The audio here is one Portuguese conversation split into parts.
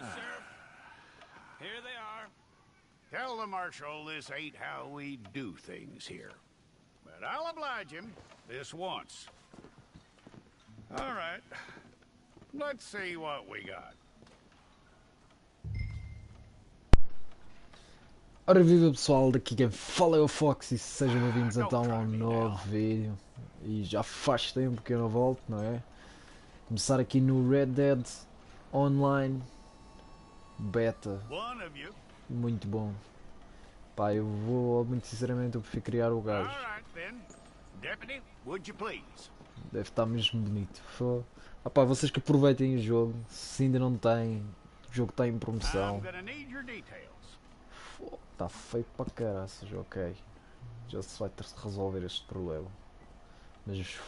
Sheriff. Here they are. Tell the Marshal this ain't how we do things here. But I'll oblige him this once. All right. Let's see what we got. Ora viva pessoal, daqui quem fala é o Fox e sejam bem-vindos então a um novo vídeo. E já faz tempo que eu não volto, não é? Começar aqui no Red Dead Online Beta. Muito bom. Pá, eu vou, muito sinceramente, eu prefiro criar o gajo. Deve estar mesmo bonito. Ah pá, vocês que aproveitem o jogo, se ainda não têm, o jogo está em promoção. Está feio para caraças, ok. Já se vai ter de resolver este problema. Mas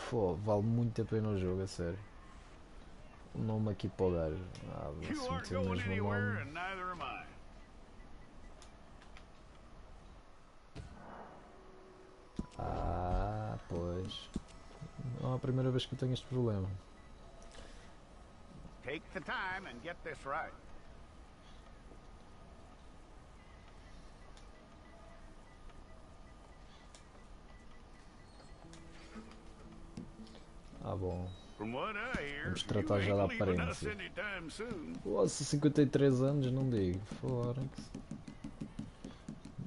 vale muito a pena o jogo, a sério. O nome aqui para o gajo. Ah, vou meter o mesmo nome. Ah, pois. Não é a primeira vez que eu tenho este problema. Take the time and get this right. Ah, bom. Vamos tratar já da aparência. Nossa, 53 anos, não digo. Fora-se.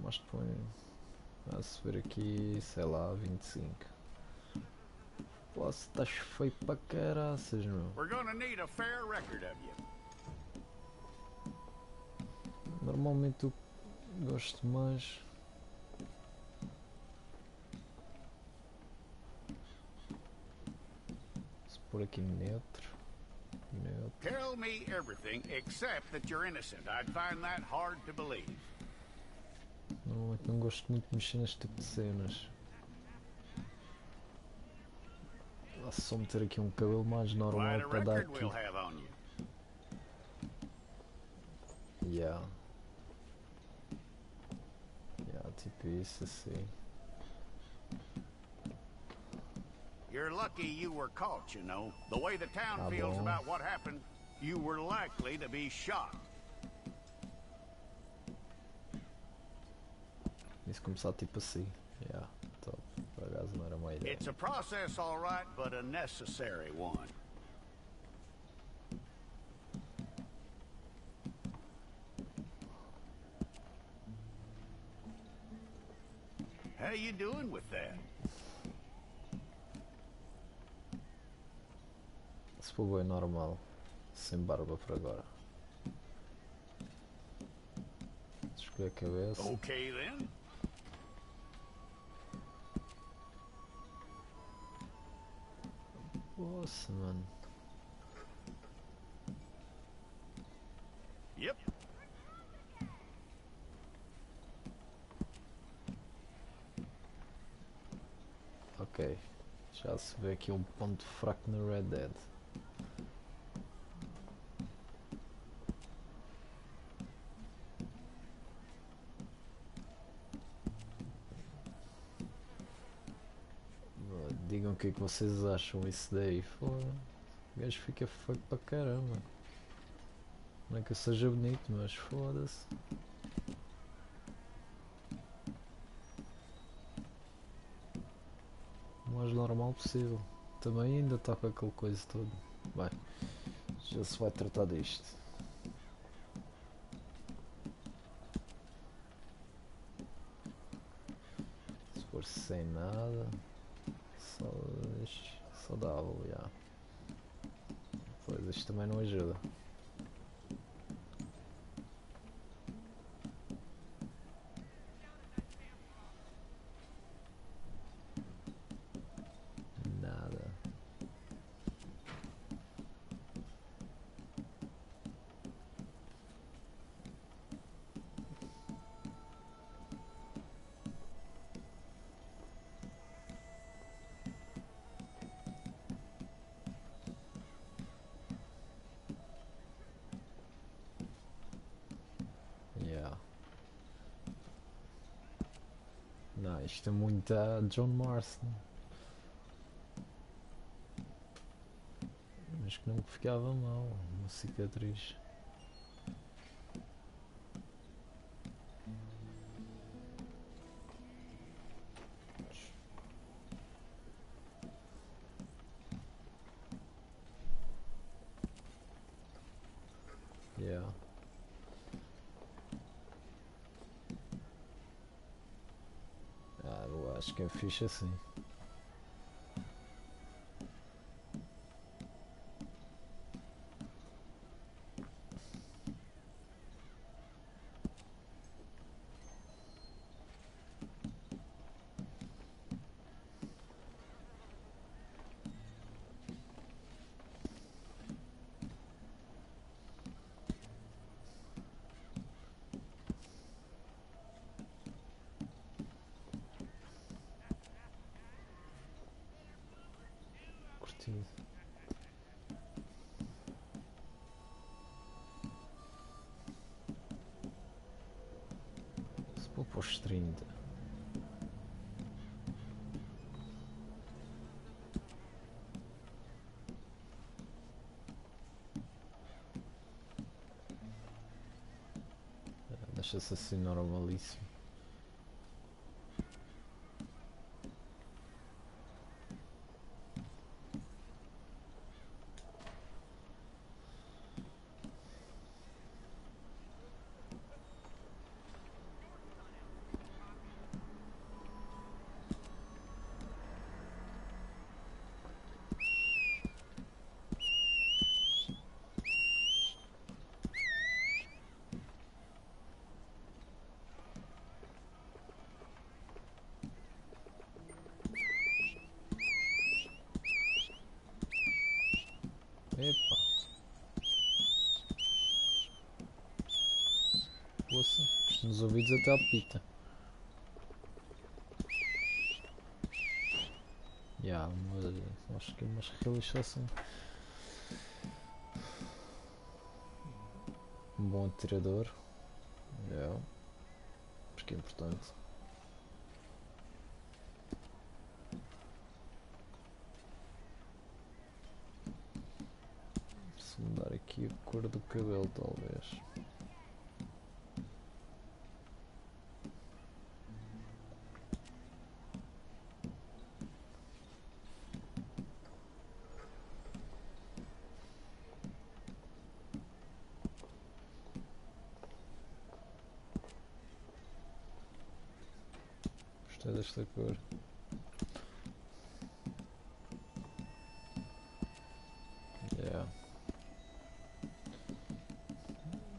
Mas põe. A subir aqui, sei lá, 25. Nossa, estás feio para caraças, meu. Normalmente eu gosto mais. Por aqui neutro. Tell me everything except that you're innocent. I'd find that hard to believe. Normalmente não gosto muito de mexer neste tipo de cenas. Vou só meter aqui um cabelo mais normal para dar aqui. Yeah, tipo isso assim. You're lucky you were caught, you know. The way the town feels about what happened, you were likely to be shot. Isso começar tipo assim. Yeah, top. Por acaso não era uma ideia. It's a process, all right, but a necessary one. How you doing with that? Se for bem normal, sem barba por agora. Escolher a cabeça. Okay then. Nossa, mano. Yep. Ok. Já se vê aqui um ponto fraco no Red Dead. Digam o que é que vocês acham isso daí. Foda. O gajo fica feio para caramba. Não é que eu seja bonito, mas foda-se. O mais normal possível. Também ainda está com aquela coisa toda. Bem, já se vai tratar disto. Se for sem nada. Saudável, já. Pois isto também não ajuda. Nada. Não, isto é muito a John Marston. Mas que não me ficava mal, uma cicatriz. Yeah. Eu acho que é fixe assim. Curtido. Se vou para os 30. Deixa-se assim normalíssimo. Epa, poça, nos ouvidos até apita. Acho que é umas relaxação. Um bom atirador. Porque é importante. Se mudar aqui a cor do cabelo, talvez. Gostei desta cor.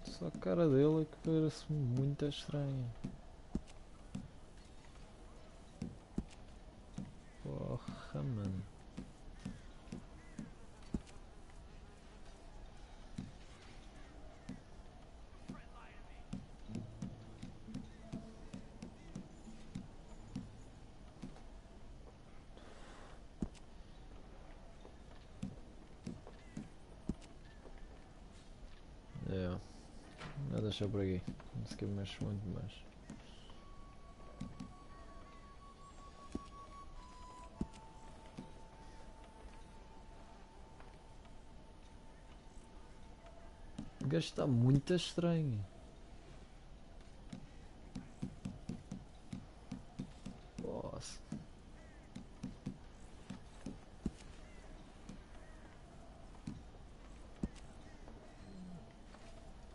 Só a cara dele é que parece muito estranha. Porra, mano. Vou deixar por aqui. Não sei que mexo muito mais. O gajo está muito estranho. Nossa.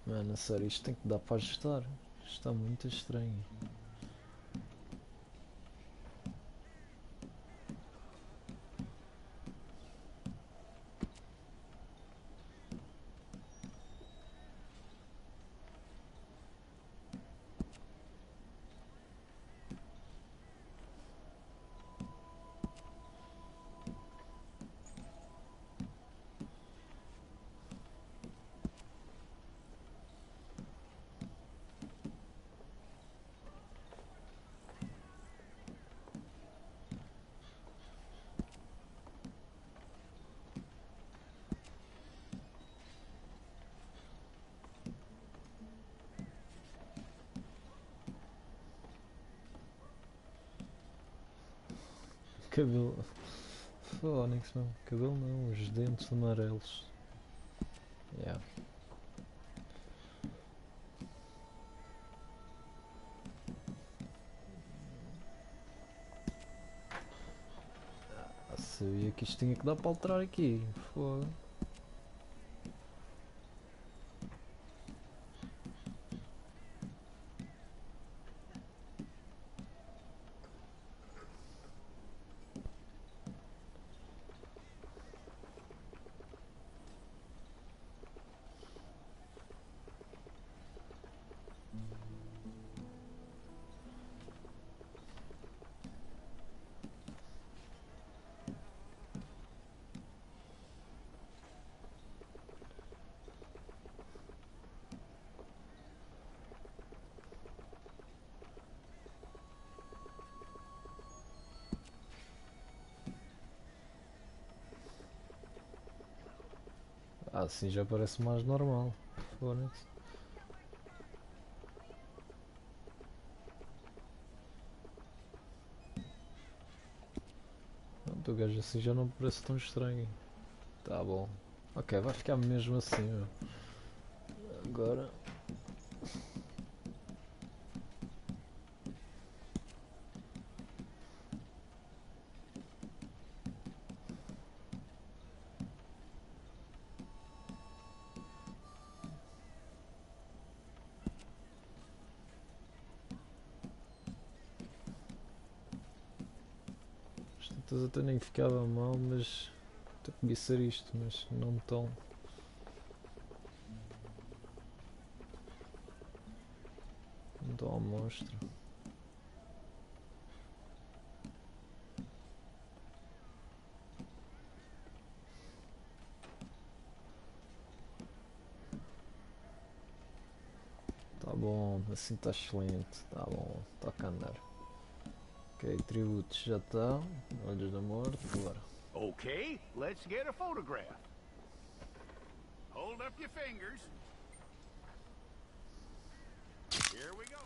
Mano, a sério, isto tem que dar para ajustar. Isto está muito estranho. Cabelo. Fónix, não. Cabelo não, os dentes amarelos. Yeah. Sabia que isto tinha que dar para alterar aqui. Foda. Assim já parece mais normal. Foda-se. Pronto, o gajo assim já não parece tão estranho. Tá bom. Ok, vai ficar mesmo assim, meu. Agora... Estas até nem ficava mal, mas... até podia ser isto, mas não tão... não tão ao monstro. Tá bom, assim está excelente, tá bom, toca a andar. Ok, tributos já está, olhos da morte, bora. Okay, let's get a photograph. Hold up your fingers. Here we go.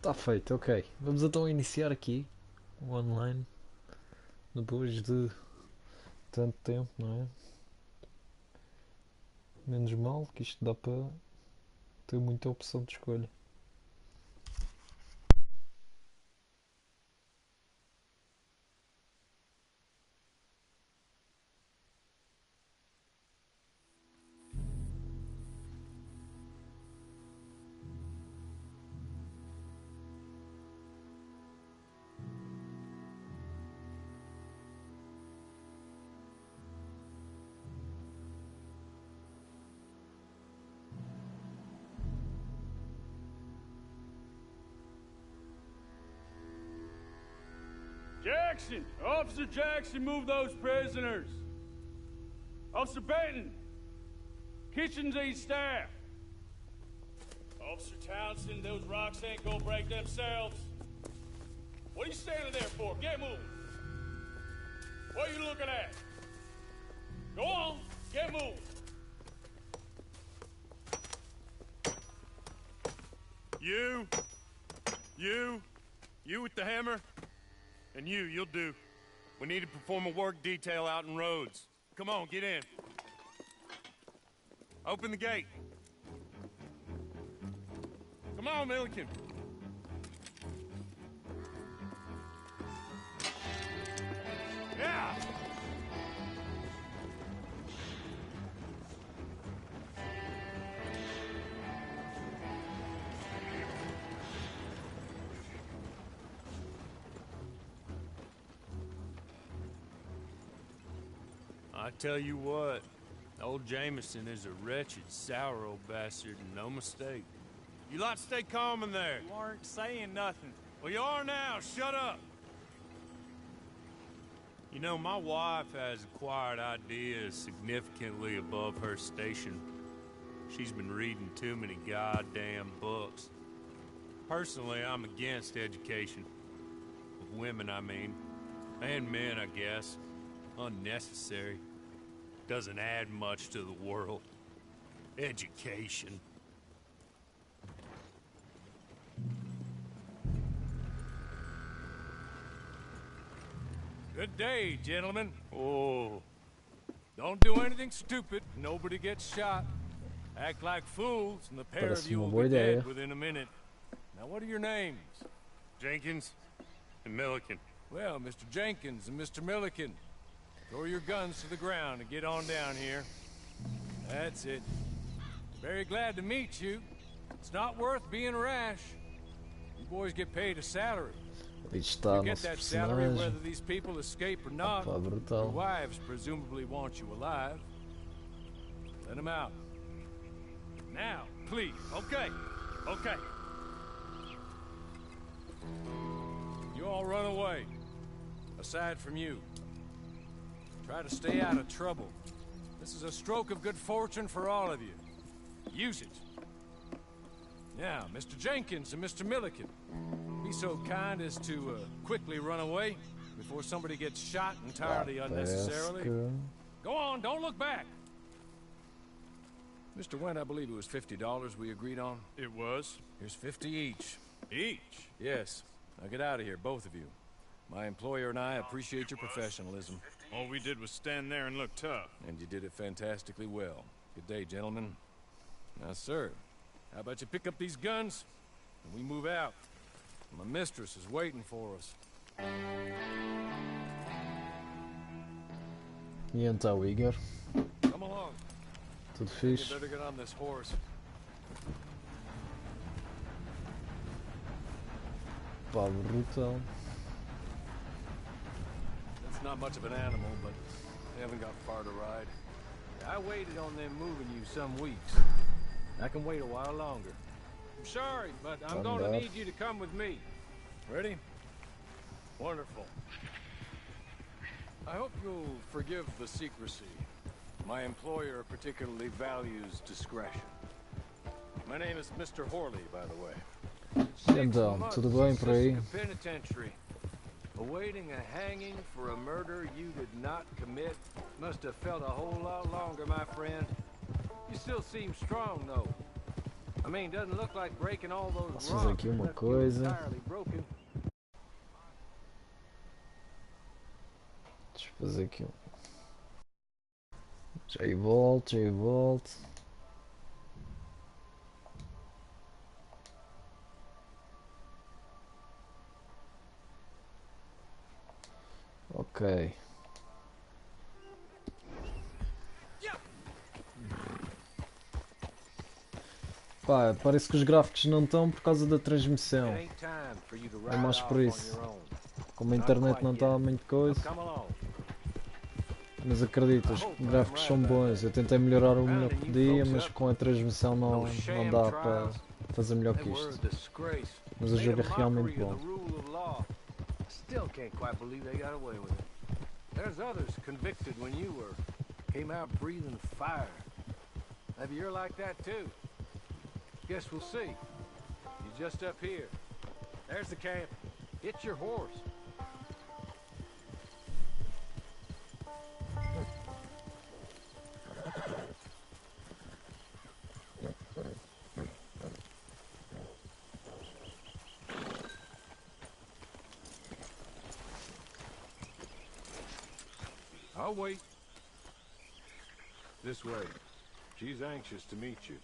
Tá feito, ok. Vamos então iniciar aqui o online. Depois de tanto tempo, não é? Menos mal que isto dá para ter muita opção de escolha. Jackson! Officer Jackson, move those prisoners! Officer Benton! Kitchens these staff! Officer Townsend, those rocks ain't gonna break themselves. What are you standing there for? Get moving! What are you looking at? Go on, get moving! You with the hammer? And you'll do. We need to perform a work detail out in Rhodes. Come on, get in. Open the gate. Come on, Milliken. Yeah! I tell you what, old Jameson is a wretched, sour old bastard, and no mistake. You lot stay calm in there. You aren't saying nothing. Well, you are now. Shut up. You know, my wife has acquired ideas significantly above her station. She's been reading too many goddamn books. Personally, I'm against education. Of women, I mean. And men, I guess. Unnecessary. Doesn't add much to the world. Education. Good day, gentlemen. Oh. Don't do anything stupid. Nobody gets shot. Act like fools, and the pair of Parece you uma will boa be ideia. dead within a minute. Now, what are your names? Jenkins and Milliken. Well, Mr. Jenkins and Mr. Milliken, throw your guns to the ground and get on down here. That's it. Very glad to meet you. It's not worth being rash. You boys get paid a salary. Ali está You o get nosso that salary whether personagem. these people escape or not. Pá, Your brutal. wives presumably want you alive. Let them out. Now, please. Okay. Okay. You all run away. Aside from you. Try to stay out of trouble. This is a stroke of good fortune for all of you. Use it. Now, Mr. Jenkins and Mr. Milliken, be so kind as to quickly run away before somebody gets shot entirely Parece unnecessarily. que... Go on, don't look back. Mr. Went, I believe it was $50 we agreed on. It was? Here's 50 each. Each? Yes. Now get out of here, both of you. My employer and I appreciate your professionalism. All we did was stand there and look tough. And you did it fantastically well. Good day, gentlemen. Now, sir, how about you pick up these guns and we move out? My mistress is waiting for us. E então, Igor? Come along. Tudo You fixe? better get on this horse. Pá, brutal. It's not much of an animal, but they haven't got far to ride. I waited on them moving you some weeks. I can wait a while longer. I'm sorry, but I'm going to need you to come with me. Ready? Wonderful. I hope you'll forgive the secrecy. My employer particularly values discretion. My name is Mr. Horley, by the way. Então, tudo bem por aí? Penitentiary. Awaiting a hanging for a murder you did not commit. Must have felt a whole lot longer, my friend. You still seem strong, though. I mean, doesn't look like breaking all those Posso fazer rocks aqui uma left you coisa. entirely broken. Deixa eu fazer aqui um. Já aí volto, já aí volto. Ok. Pá, parece que os gráficos não estão por causa da transmissão. It ain't time for you to É ride mais off por on isso. your own. Como a internet não está muito coisa. Come along. Mas acredito, os gráficos são bons. Eu tentei melhorar o melhor que podia, mas com a transmissão não dá para fazer melhor que They were a isto. disgrace. Mas o Made jogo a é realmente mockery bom. of the rule of law. Still can't quite believe they got away with it. There's others convicted when you were. Came out breathing fire. Maybe you're like that too. Guess we'll see. You're just up here. There's the camp. Get your horse. I'll wait. This way. She's anxious to meet you.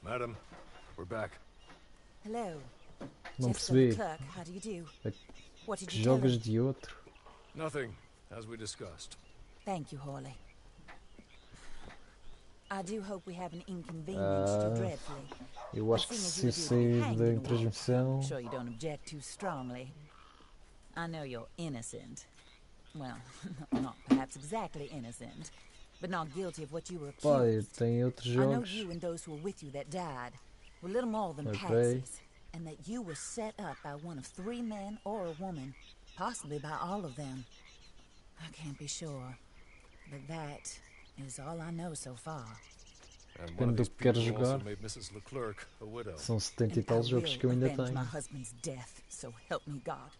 Madam, we're back. Hello. Não Just percebi. the clerk. How do you do? É What did que you tell jogas him? de outro? Nothing, as we discussed. Thank you, Horley. I do hope we haven't inconvenienced you dreadfully. Eu acho que se sair da transmissão. I'm sure you don't object too strongly. I know you're innocent. Well, not perhaps exactly innocent, but not guilty of what you were Pai, accused. tem outros I know jogos. you and those who were with you that died were little more than Okay. patsies, and that you were set up by one of 3 men or a woman, possibly by all of them. I can't be sure, but that is all I know so far. And one Depende of do these que queres people also jogar. made Mrs. Leclerc a widow. São 70 e And tal I jogos will que eu ainda avenge my tenho. husband's death, so help me God.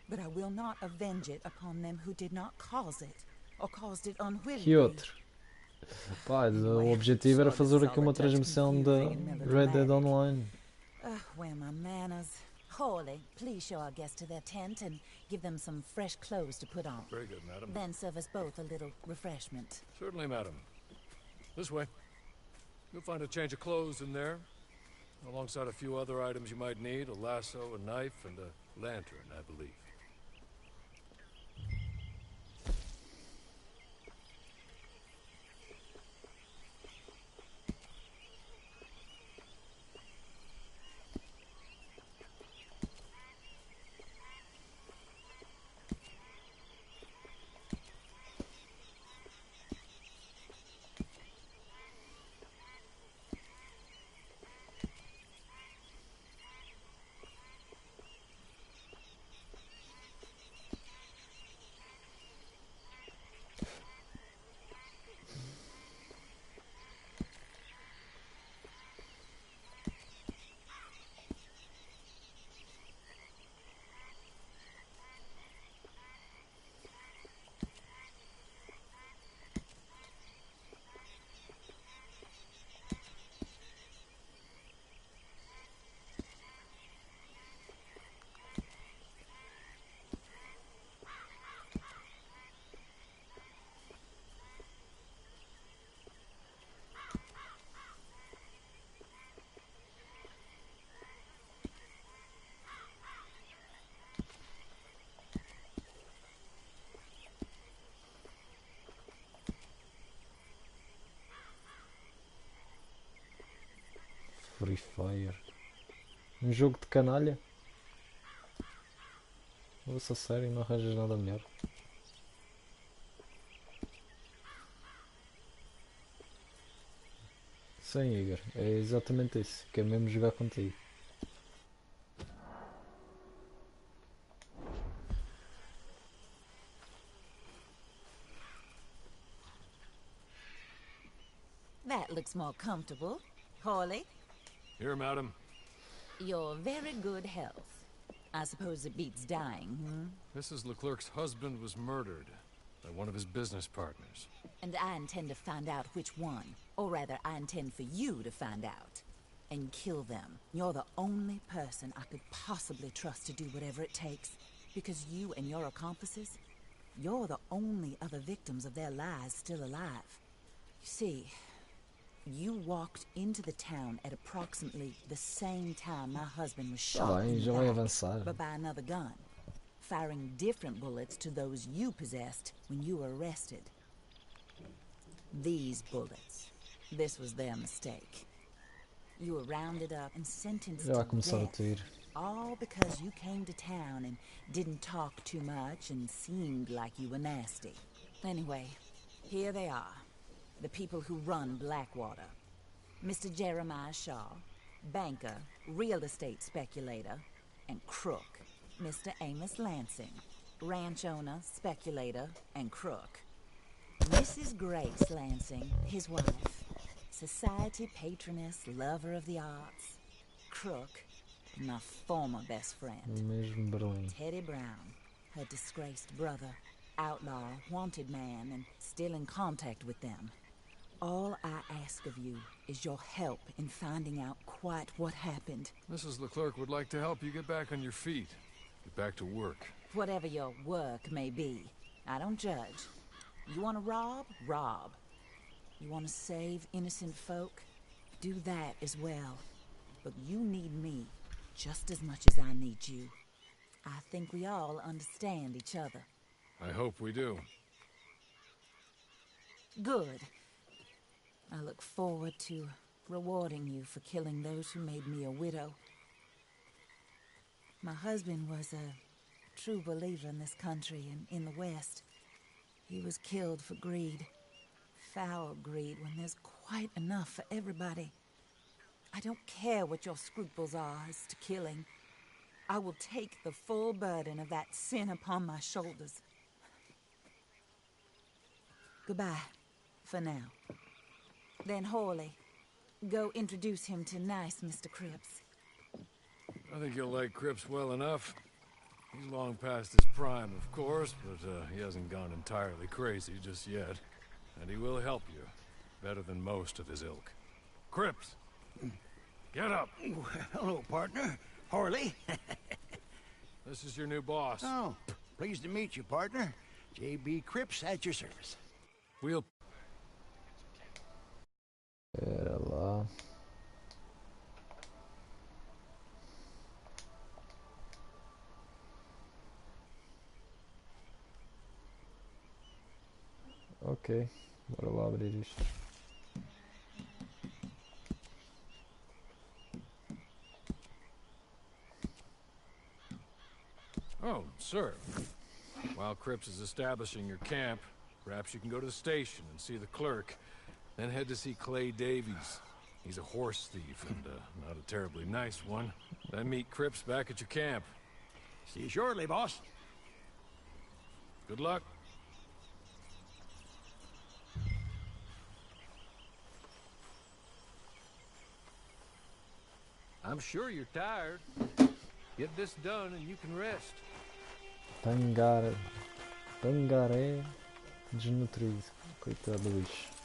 But I will not avenge it upon them who did not cause it, or caused it unwillingly. Que outro? Pá, o objetivo era fazer aqui uma transmissão da Red Dead Online. Where are my manners? Horley, please show our guests to their tent and give them some fresh clothes to put on. Very good, madam. Then serve us both a little refreshment. Certainly, madam. This way. You'll find a change of clothes in there, alongside a few other items you might need, a lasso, a knife, and a lantern, I believe. Free Fire. Um jogo de canalha? Ouça a sério, não arranjas nada melhor. Sim, Igor, é exatamente isso. Quero mesmo jogar contigo. That looks more comfortable. Hawley, Here, madam. your very good health. I suppose it beats dying, Mrs. Leclerc's husband was murdered by one of his business partners. And I intend to find out which one. Or rather, I intend for you to find out. And kill them. You're the only person I could possibly trust to do whatever it takes. Because you and your accomplices, you're the only other victims of their lies still alive. You see, you walked into the town at approximately the same time my husband was shot in já the vai back, avançar. but by another gun, firing different bullets to those you possessed when you were arrested. These bullets, this was their mistake. You were rounded up and sentenced Já vai to começar a death, ter. all because you came to town and didn't talk too much and seemed like you were nasty. Anyway, here they are. The people who run Blackwater. Mr. Jeremiah Shaw, banker, real estate speculator, and crook. Mr. Amos Lansing, ranch owner, speculator, and crook. Mrs. Grace Lansing, his wife, society patroness, lover of the arts, crook, my former best friend. Mesmo Berlim. Teddy Brown, her disgraced brother, outlaw, wanted man, and still in contact with them. All I ask of you is your help in finding out quite what happened. Mrs. Leclerc would like to help you get back on your feet. Get back to work. Whatever your work may be, I don't judge. You want to rob? Rob. You want to save innocent folk? Do that as well. But you need me just as much as I need you. I think we all understand each other. I hope we do. Good. I look forward to rewarding you for killing those who made me a widow. My husband was a true believer in this country and in the West. He was killed for greed. Foul greed when there's quite enough for everybody. I don't care what your scruples are as to killing. I will take the full burden of that sin upon my shoulders. Goodbye, for now. Then Hawley, go introduce him to nice Mr. Cripps. I think you'll like Cripps well enough. He's long past his prime, of course, but he hasn't gone entirely crazy just yet. And he will help you, better than most of his ilk. Cripps, get up. Hello, partner. Harley. This is your new boss. Oh, pleased to meet you, partner. J.B. Cripps at your service. We'll... Espera lá. Ok, bora lá abrir isto. Oh, sir. While Cripps is establishing your camp, perhaps you can go to the station and see the clerk. Then head to see Clay Davies. He's a horse thief and not a terribly nice one. Then meet Cripps back at your camp. See you shortly, boss. Good luck. I'm sure you're tired. Get this done and you can rest. Tangaré desnutrido. Coitado do bicho.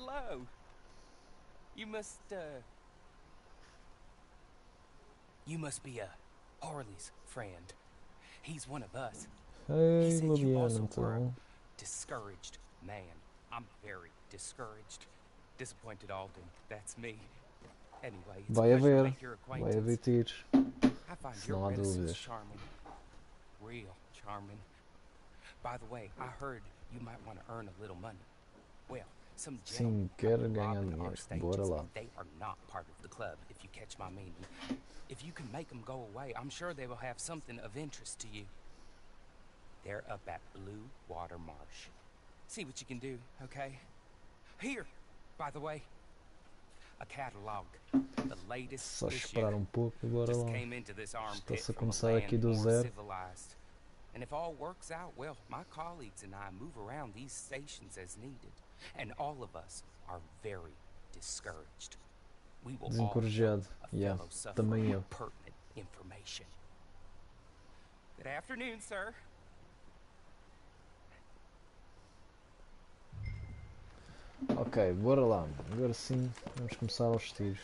hello. You must be Harley's friend. He's one of us. He Ei, said you Liliana, also were a então. discouraged man. I'm very discouraged. Disappointed Alden, that's me. Anyway, it's Vai a pleasure to haver. make your Vai acquaintance. haver tiros. I find Se your não há reticence dúvidas. charming. Real charming. By the way, I heard you might want to earn a little money. Well, some Sim, gentlemen quero have been ganhar robbing our dinheiro. Bora stages, lá. and they are not part of the club, if you catch my meaning. If you can make them go away, I'm sure they will have something of interest to you. They're up at Blue Water Marsh. See what you can do, okay? Here, by the way, a catalog. The latest Só issue. esperar pouco e bora Just lá. came into this armpit Está-se a from a começar land aqui do more zero. civilized. And if all works out, well, my colleagues and I move around these stations as needed. And all of us are very discouraged. We will all Desencorajado. help a Yeah, fellow suffer também eu. pertinent information. Good afternoon, sir. Ok, bora lá. Agora sim, vamos começar aos tiros.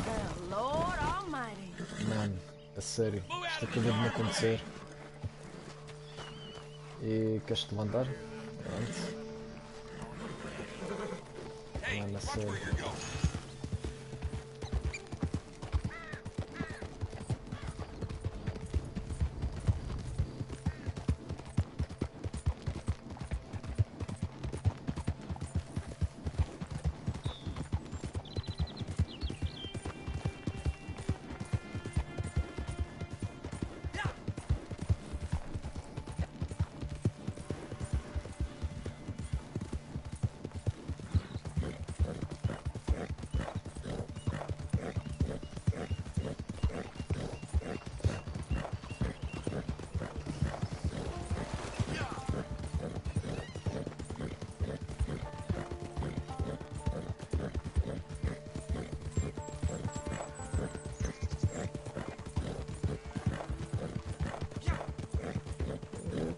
The Lord Almighty. Mano, a sério, isto acabou de me acontecer. E queres-te levantar? Pronto. Mano, a sério.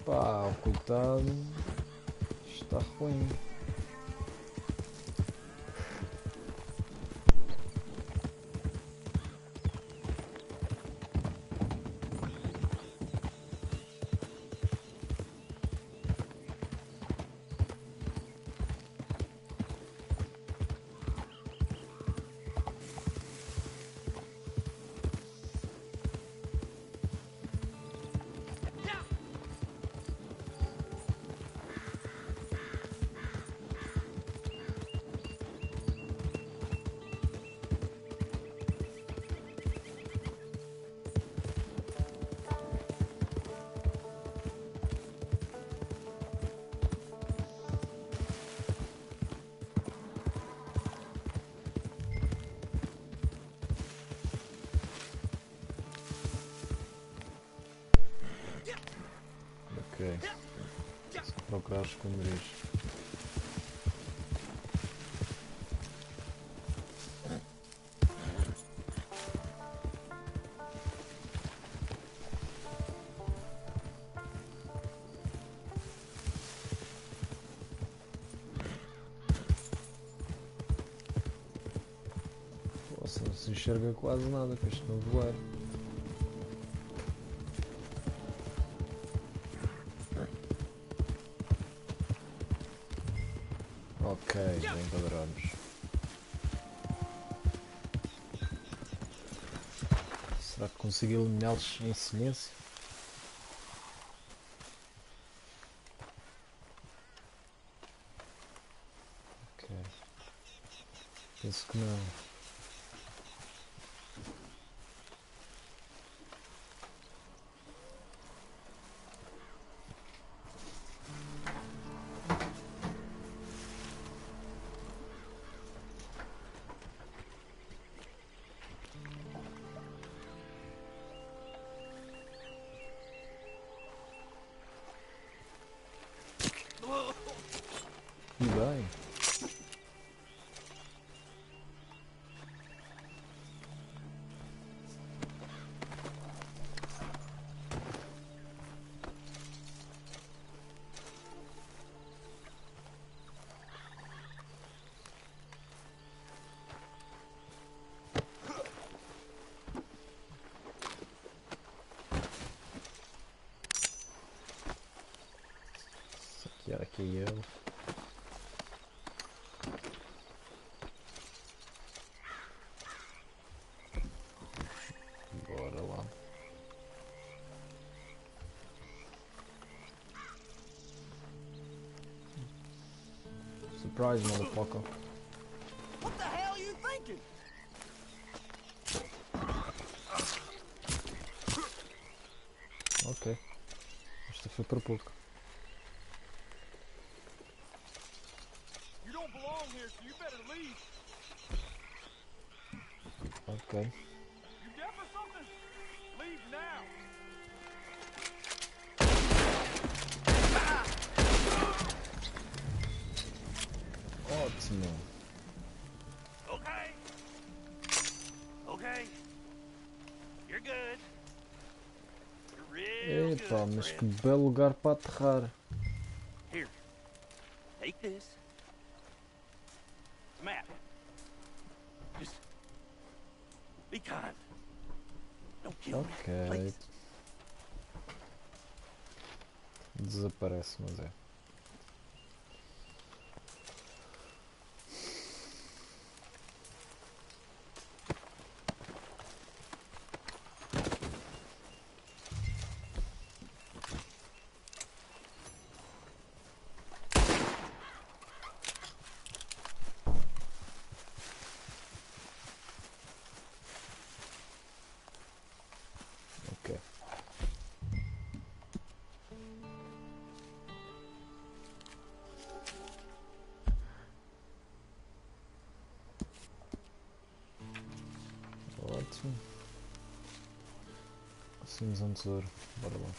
Pá, o coitado está ruim. Ok. Procurar os esconderijos. Nossa, não se enxerga quase nada com este novo voar. Ok, já enquadramos. Será que consigo eliminá-los em silêncio? Ok. Penso que não. E bem. que é ele. Bora lá. Surprise, motherfucker. What the hell are you thinking? Ok. Esta foi por pouco. You don't belong here, so you better leave. Ok. You deaf or something? Leave now. Ótimo. Okay. Okay. You're good. You're real Epa, good, mas que friend. belo lugar para aterrar. Here. Take this. Map. Just be kind. Don't kill me, Ok. please. Desaparece, mas é. Ok. Ótimo. Assim um tesouro. Bora lá.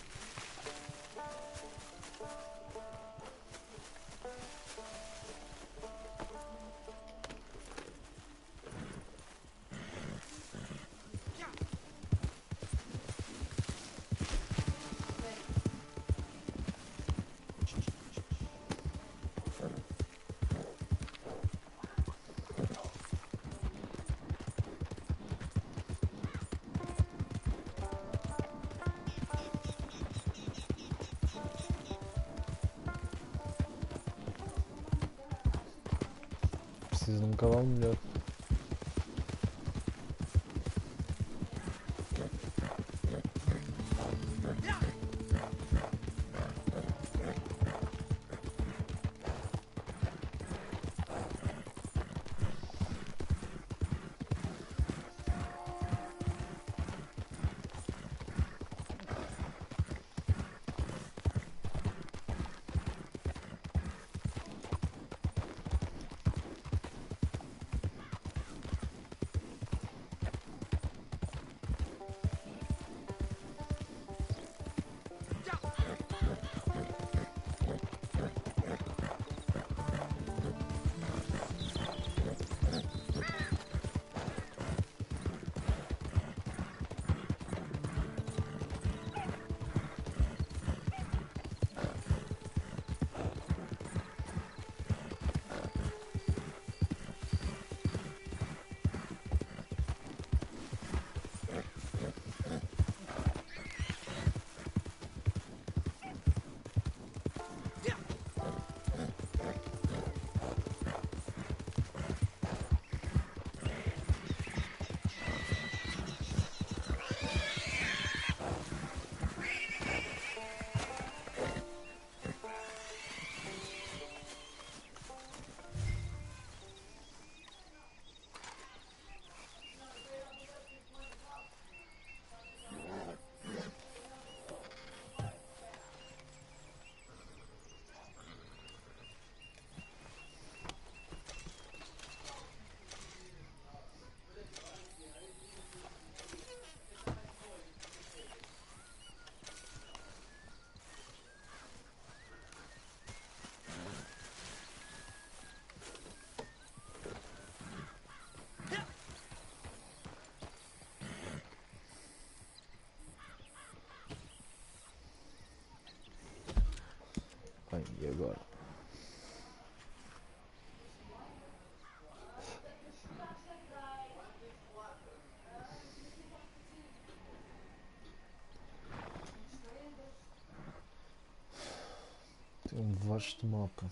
Preciso de um cavalo melhor. Bem, e agora? Tem um Vasto mapa.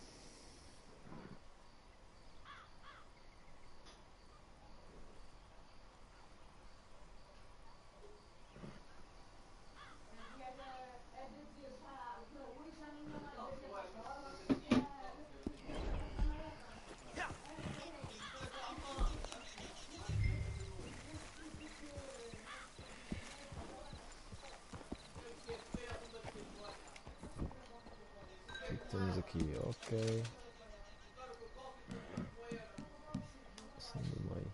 O que é que temos aqui? Ok. Assim do meio.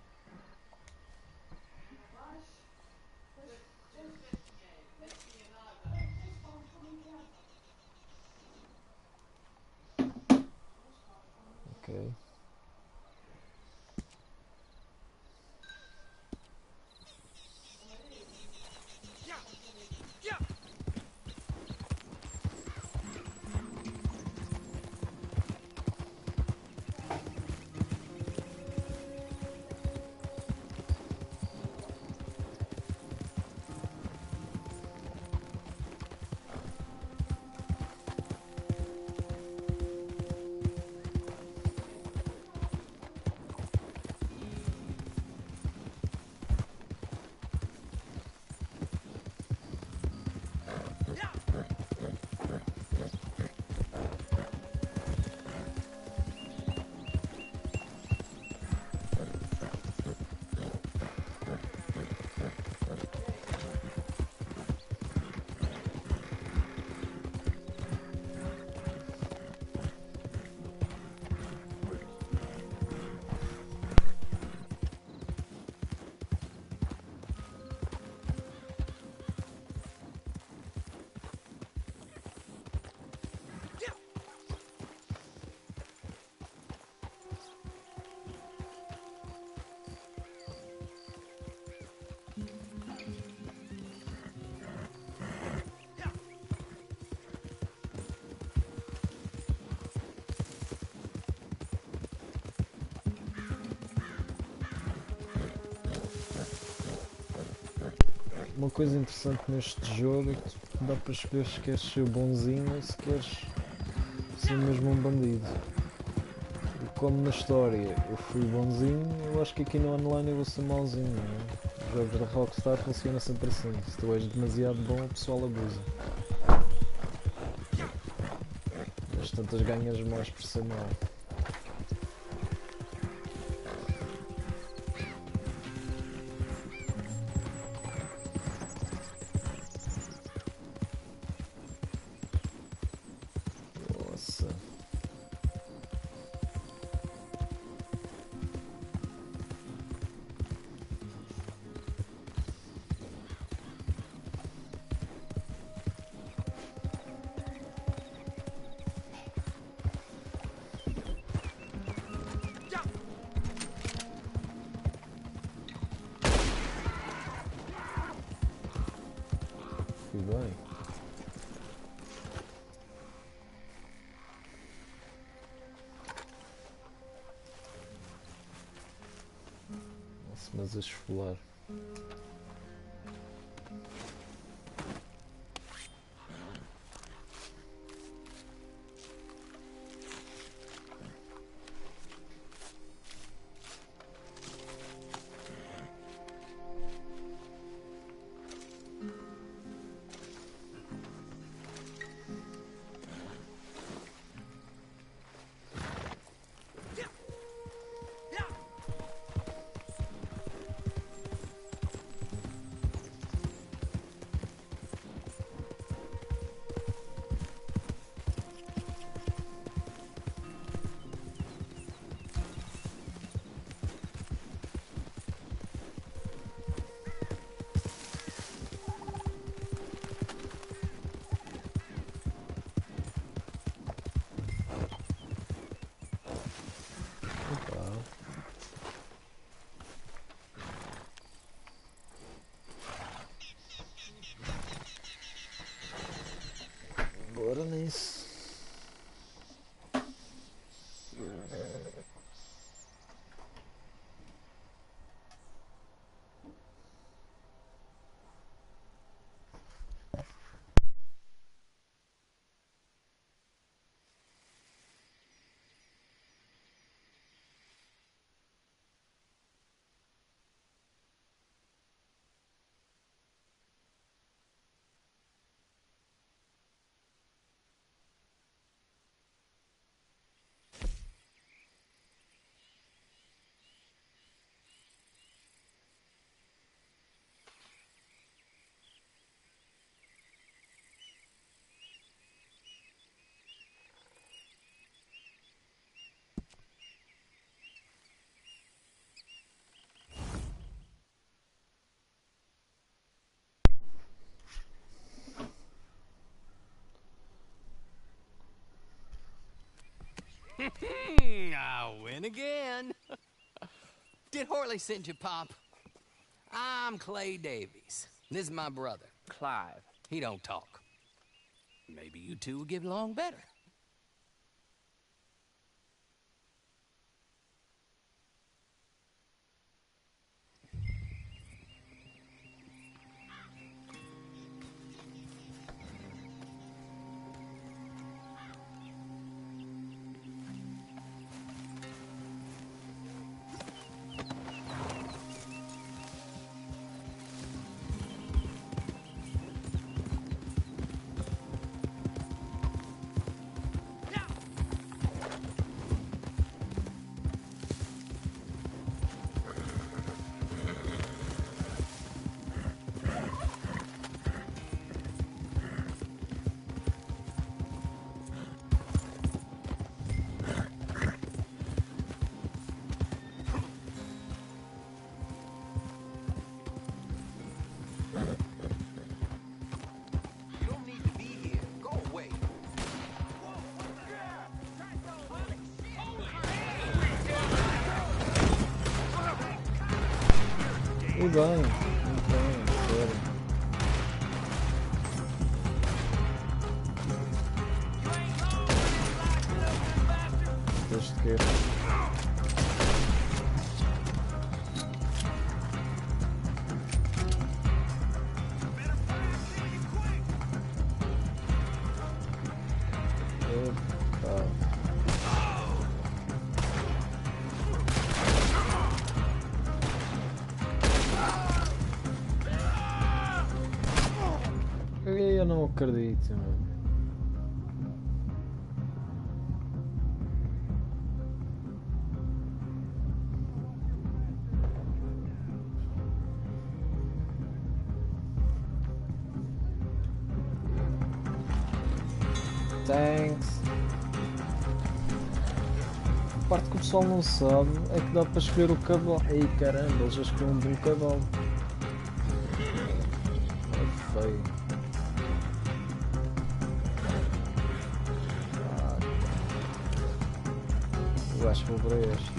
Ok. Uma coisa interessante neste jogo é que dá para escolher se queres ser bonzinho ou se queres ser mesmo um bandido. E como na história eu fui bonzinho, eu acho que aqui no online eu vou ser mauzinho, não é? O jogo da Rockstar funciona sempre assim. Se tu és demasiado bom, o pessoal abusa. Mas tantas ganhas mais por ser mau. Nossa. Fui bem. Nossa, mas a esfolar. I win again. Did Horley send you, Pop? I'm Clay Davies. This is my brother, Clive. He don't talk. Maybe you two will get along better. E bem, sério. Desde que... Eu não acredito, mano. Thanks. A parte que o pessoal não sabe é que dá para escolher o cavalo. Ei caramba, eles já escolheram de um cavalo. É feio. Eu acho que vou para este.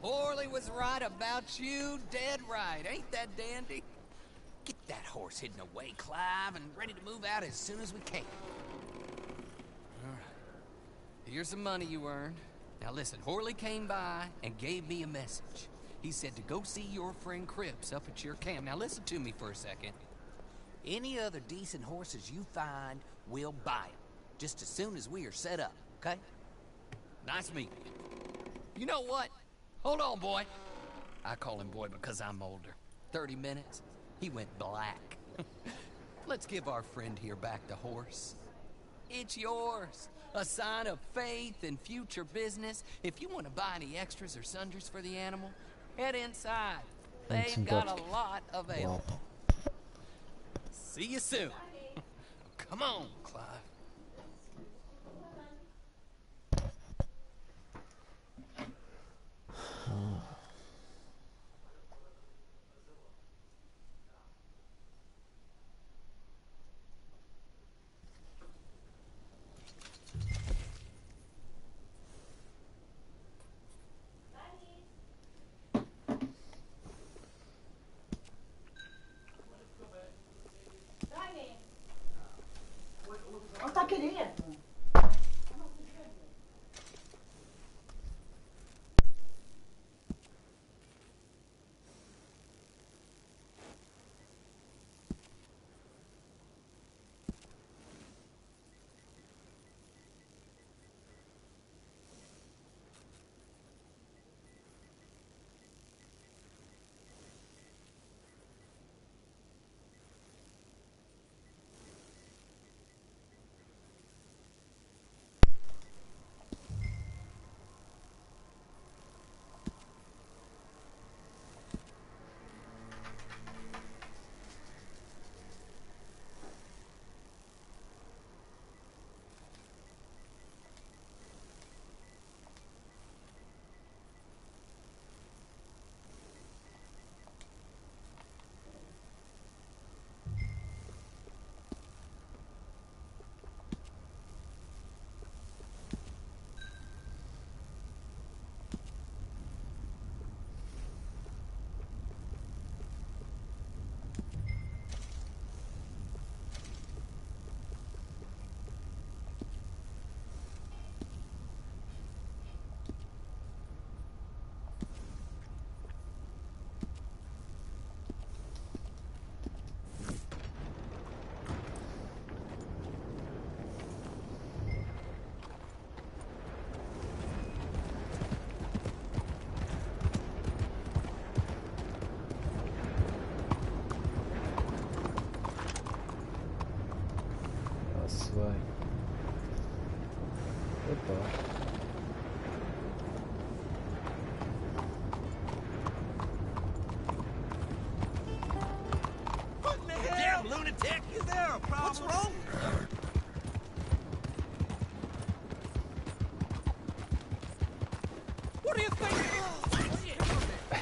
Orley was right about you, dead right. Ain't that dandy? Get that horse hidden away, Clive, and ready to move out as soon as we can. All right. Here's some money you earned. Now listen, Horley came by and gave me a message. He said to go see your friend Cripps up at your camp. Now listen to me for a second. Any other decent horses you find, we'll buy them. Just as soon as we are set up, okay? Nice meeting you. You know what? Hold on, boy. I call him boy because I'm older. 30 minutes, he went black. Let's give our friend here back the horse. It's yours. A sign of faith and future business. If you want to buy any extras or sundries for the animal, head inside. They've got a lot available. See you soon. Come on, Clive. Não tá querendo. Vai. Opa. What in the hell? Damn lunatic! Is there a problem? What's wrong? What do you think?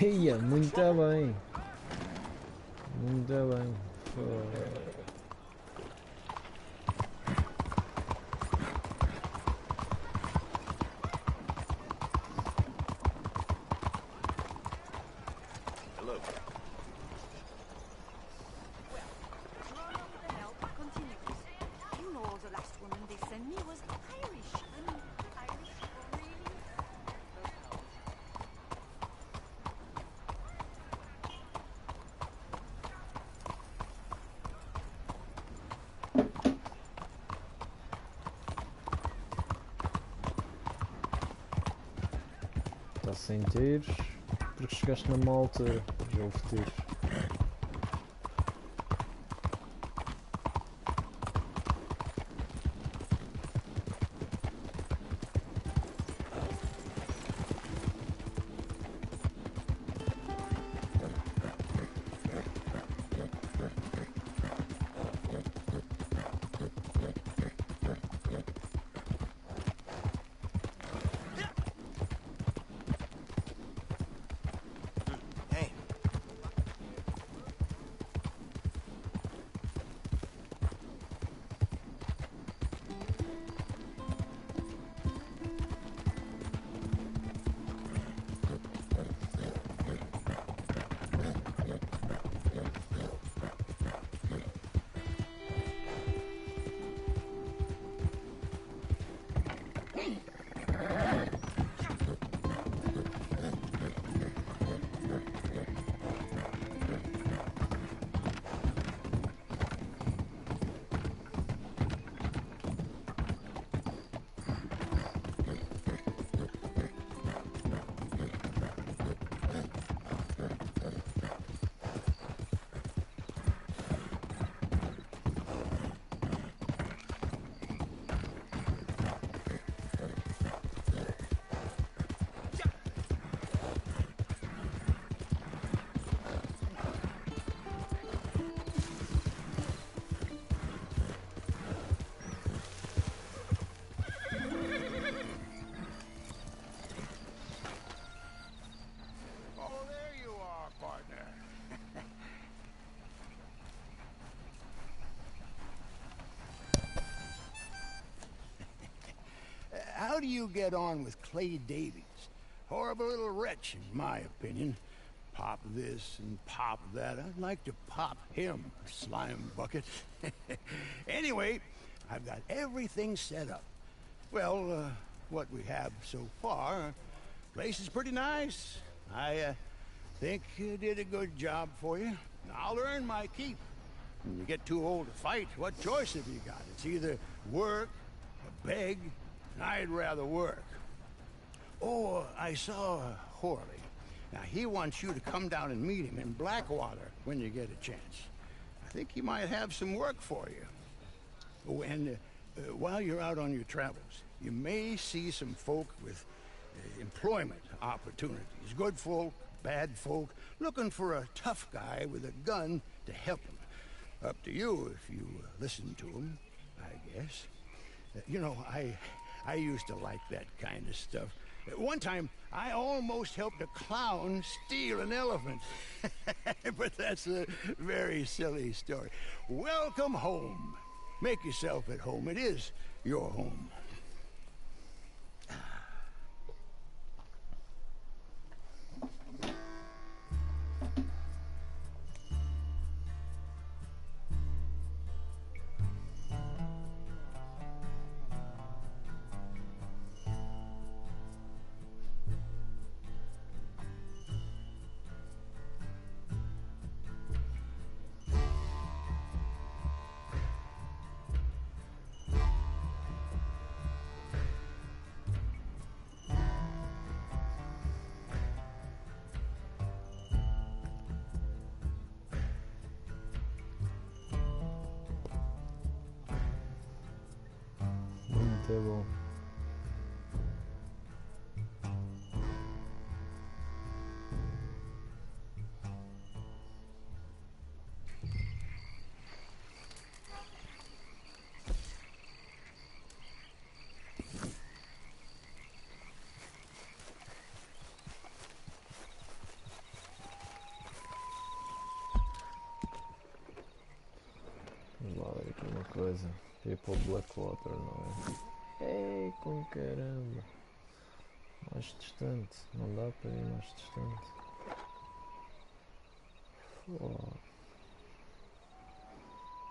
Eia, muito bem. Muito bem. Pô. Está sem tiros, porque chegaste na má altura, já houve tiros. do you get on with Clay Davies? Horrible little wretch, in my opinion. Pop this and pop that. I'd like to pop him, slime bucket. Anyway, I've got everything set up. Well, what we have so far, place is pretty nice. I think you did a good job for you. I'll earn my keep. When you get too old to fight, what choice have you got? It's either work or beg. I'd rather work. Oh, I saw Horley. Now, he wants you to come down and meet him in Blackwater when you get a chance. I think he might have some work for you. Oh, and while you're out on your travels, you may see some folk with employment opportunities. Good folk, bad folk, looking for a tough guy with a gun to help them. Up to you if you listen to them, I guess. You know, I used to like that kind of stuff. One time, I almost helped a clown steal an elephant. But that's a very silly story. Welcome home. Make yourself at home. It is your home. Muito bom. Vamos lá ver aqui uma coisa. People Blackwater, não é? Ei, com caramba! Mais distante, não dá para ir mais distante. Oh.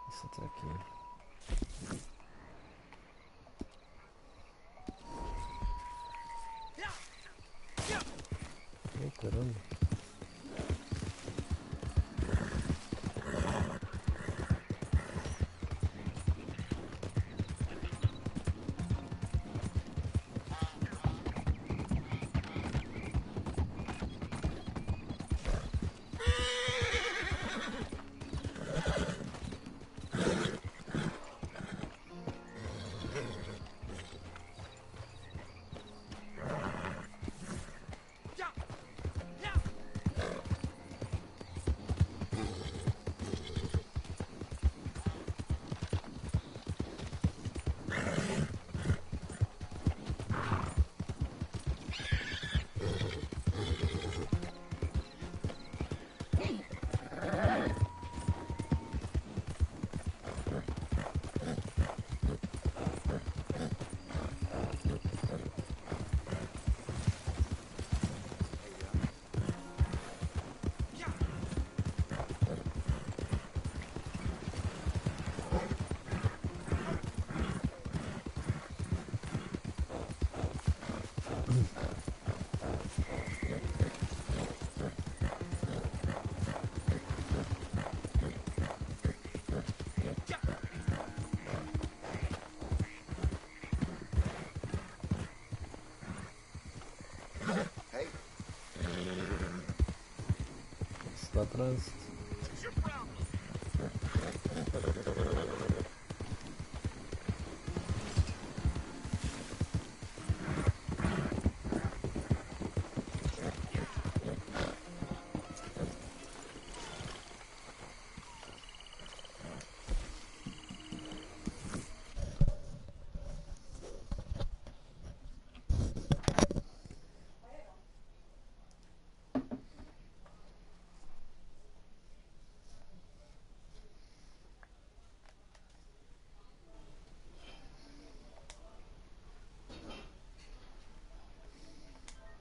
Isso até aqui. Ei, caramba! Está trânsito.